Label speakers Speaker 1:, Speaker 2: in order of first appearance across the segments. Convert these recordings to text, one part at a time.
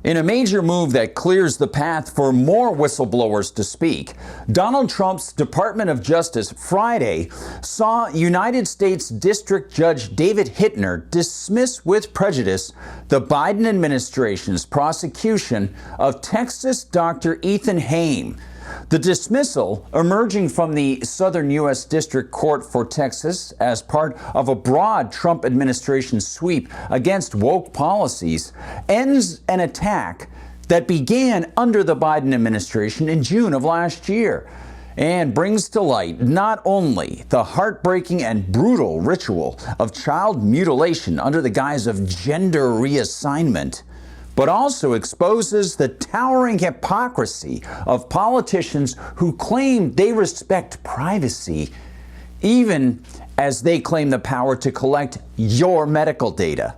Speaker 1: In a major move that clears the path for more whistleblowers to speak, Donald Trump's Department of Justice Friday saw United States District Judge David Hittner dismiss with prejudice the Biden administration's prosecution of Texas Dr. Eithan Haim. The dismissal, emerging from the Southern U.S. District Court for Texas as part of a broad Trump administration sweep against woke policies, ends an attack that began under the Biden administration in June of last year and brings to light not only the heartbreaking and brutal ritual of child mutilation under the guise of gender reassignment, but also exposes the towering hypocrisy of politicians who claim they respect privacy, even as they claim the power to collect your medical data.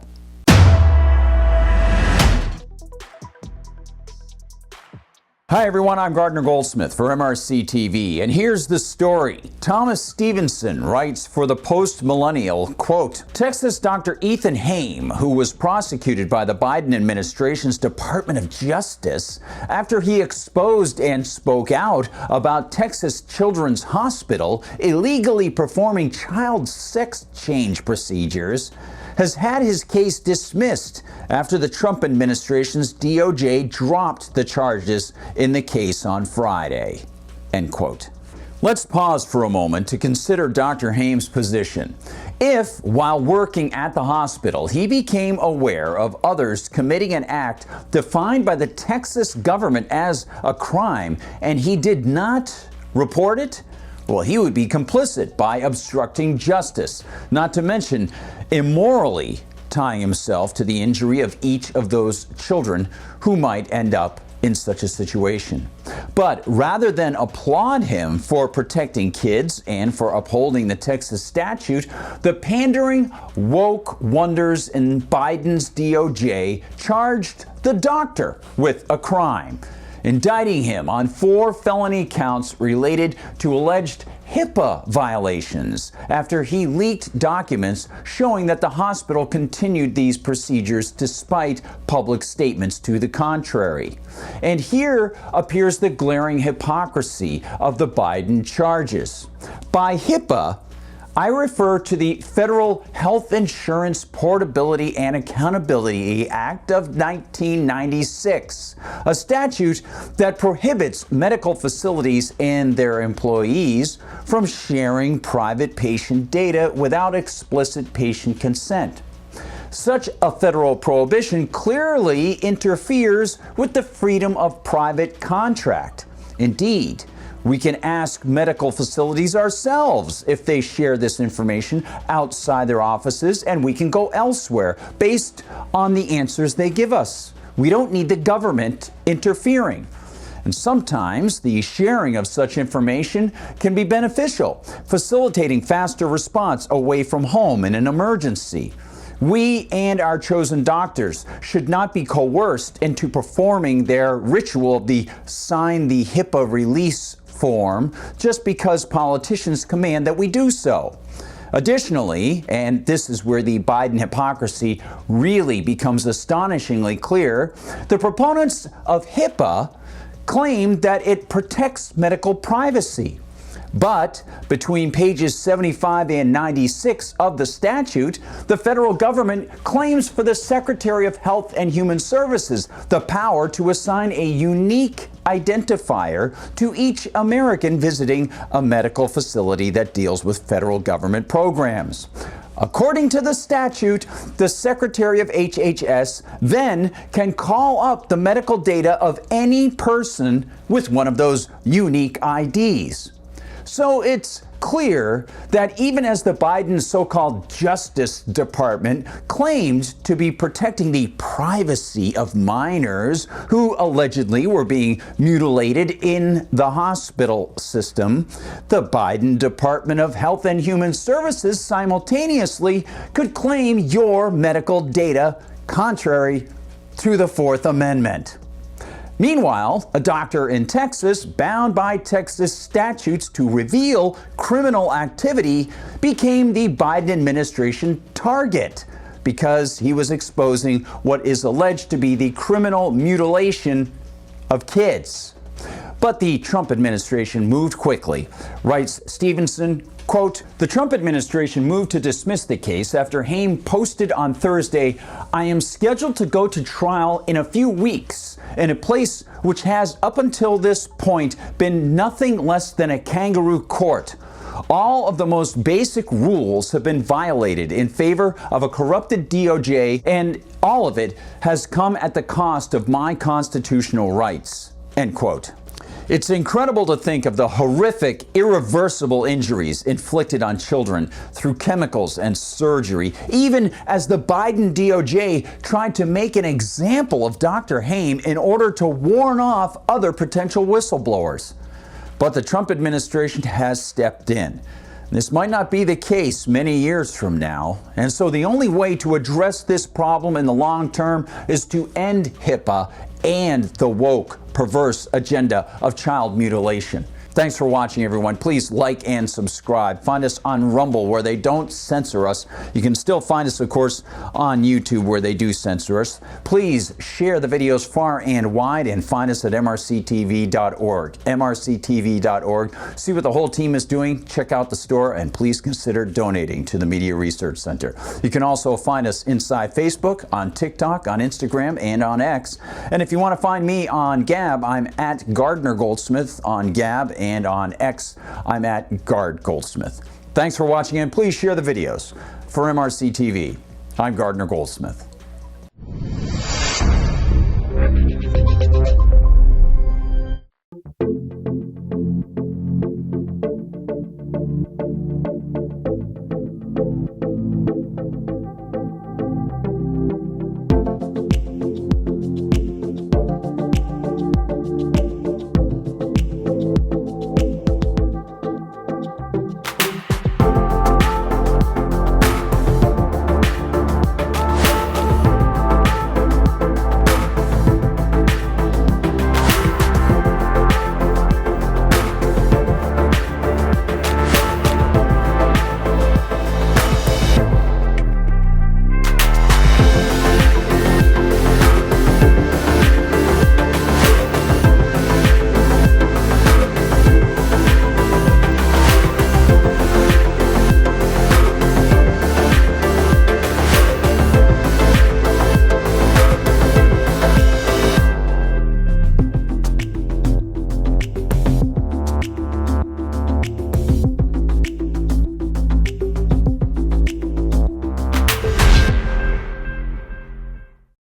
Speaker 1: Hi everyone, I'm Gardner Goldsmith for MRC TV, and here's the story. Thomas Stevenson writes for the Post-Millennial, quote, Texas Dr. Eithan Haim, who was prosecuted by the Biden administration's Department of Justice after he exposed and spoke out about Texas Children's Hospital illegally performing child sex change procedures, has had his case dismissed after the Trump administration's DOJ dropped the charges in the case on Friday. End quote. Let's pause for a moment to consider Dr. Haim's position. If, while working at the hospital, he became aware of others committing an act defined by the Texas government as a crime and he did not report it, well, he would be complicit by obstructing justice, not to mention immorally tying himself to the injury of each of those children who might end up in such a situation. But rather than applaud him for protecting kids and for upholding the Texas statute, the pandering woke wonders in Biden's DOJ charged the doctor with a crime, indicting him on 4 felony counts related to alleged HIPAA violations after he leaked documents showing that the hospital continued these procedures despite public statements to the contrary. And here appears the glaring hypocrisy of the Biden charges. By HIPAA, I refer to the Federal Health Insurance Portability and Accountability Act of 1996, a statute that prohibits medical facilities and their employees from sharing private patient data without explicit patient consent. Such a federal prohibition clearly interferes with the freedom of private contract. Indeed, we can ask medical facilities ourselves if they share this information outside their offices, and we can go elsewhere based on the answers they give us. We don't need the government interfering. And sometimes the sharing of such information can be beneficial, facilitating faster response away from home in an emergency. We and our chosen doctors should not be coerced into performing their ritual of the sign the HIPAA release form just because politicians command that we do so. Additionally, and this is where the Biden hypocrisy really becomes astonishingly clear, the proponents of HIPAA claim that it protects medical privacy. But between pages 75 and 96 of the statute, the federal government claims for the Secretary of Health and Human Services the power to assign a unique identifier to each American visiting a medical facility that deals with federal government programs. According to the statute, the Secretary of HHS then can call up the medical data of any person with one of those unique IDs. So it's clear that even as the Biden so-called Justice Department claimed to be protecting the privacy of minors who allegedly were being mutilated in the hospital system, the Biden Department of Health and Human Services simultaneously could claim your medical data contrary to the Fourth Amendment. Meanwhile, a doctor in Texas, bound by Texas statutes to reveal criminal activity, became the Biden administration target. because he was exposing what is alleged to be the criminal mutilation of kids. But the Trump administration moved quickly. Writes Stevenson, quote, "The Trump administration moved to dismiss the case after Haim posted on Thursday, 'I am scheduled to go to trial in a few weeks in a place which has up until this point been nothing less than a kangaroo court. All of the most basic rules have been violated in favor of a corrupted DOJ, and all of it has come at the cost of my constitutional rights," end quote. It's incredible to think of the horrific, irreversible injuries inflicted on children through chemicals and surgery, even as the Biden DOJ tried to make an example of Dr. Haim in order to warn off other potential whistleblowers. But the Trump administration has stepped in. This might not be the case many years from now, and so the only way to address this problem in the long term is to end HIPAA and the woke, perverse agenda of child mutilation. Thanks for watching, everyone. Please like and subscribe. Find us on Rumble, where they don't censor us. You can still find us, of course, on YouTube, where they do censor us. Please share the videos far and wide, and find us at MRC-TV.org. MRC-TV.org. See what the whole team is doing. Check out the store, and please consider donating to the Media Research Center. You can also find us inside Facebook, on TikTok, on Instagram, and on X. And if you want to find me on Gab, I'm at Gardner Goldsmith on Gab, and on X, I'm at Gard Goldsmith. Thanks for watching, and please share the videos. For MRC TV, I'm Gardner Goldsmith.